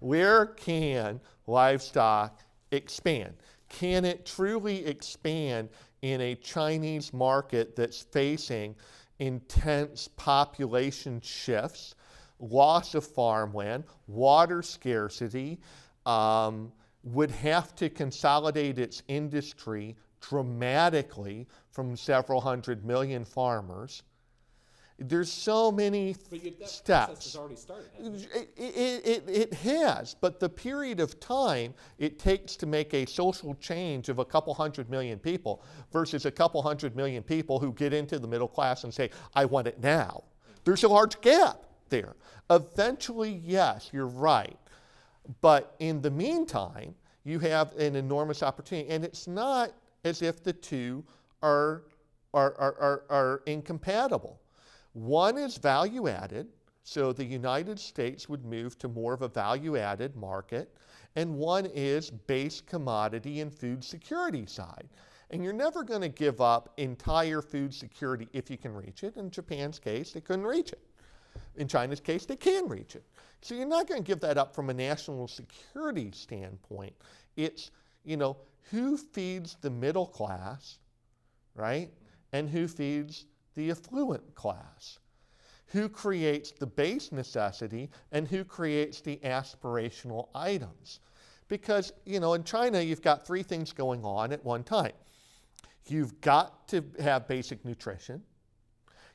Where can livestock expand? Can it truly expand in a Chinese market that's facing intense population shifts, loss of farmland, water scarcity, would have to consolidate its industry dramatically from several hundred million farmers? There's so many But that steps. process has already started, hasn't It has, but the period of time it takes to make a social change of a couple hundred million people versus a couple hundred million people who get into the middle class and say, I want it now. There's a large gap there. Eventually, yes, you're right. But in the meantime, you have an enormous opportunity. And it's not as if the two are incompatible. One is value added, so the United States would move to more of a value added market, and one is base commodity and food security side. And you're never going to give up entire food security if you can reach it. In Japan's case, they couldn't reach it. In China's case, they can reach it. So you're not going to give that up from a national security standpoint. It's, who feeds the middle class, right? And who feeds the affluent class? Who creates the base necessity and who creates the aspirational items? Because, in China, you've got three things going on at one time. You've got to have basic nutrition.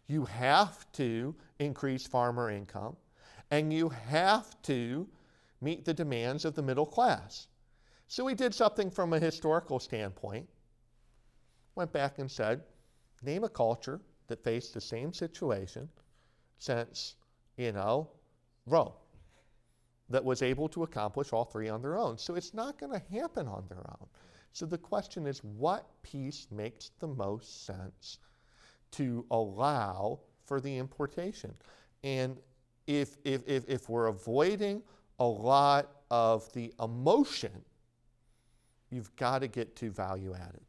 You have to increase farmer income. And you have to meet the demands of the middle class. So we did something from a historical standpoint. Went back and said, name a culture that faced the same situation since, Rome, that was able to accomplish all three on their own. So it's not going to happen on their own. So the question is, what piece makes the most sense to allow for the importation? And if we're avoiding a lot of the emotion, you've got to get to value added.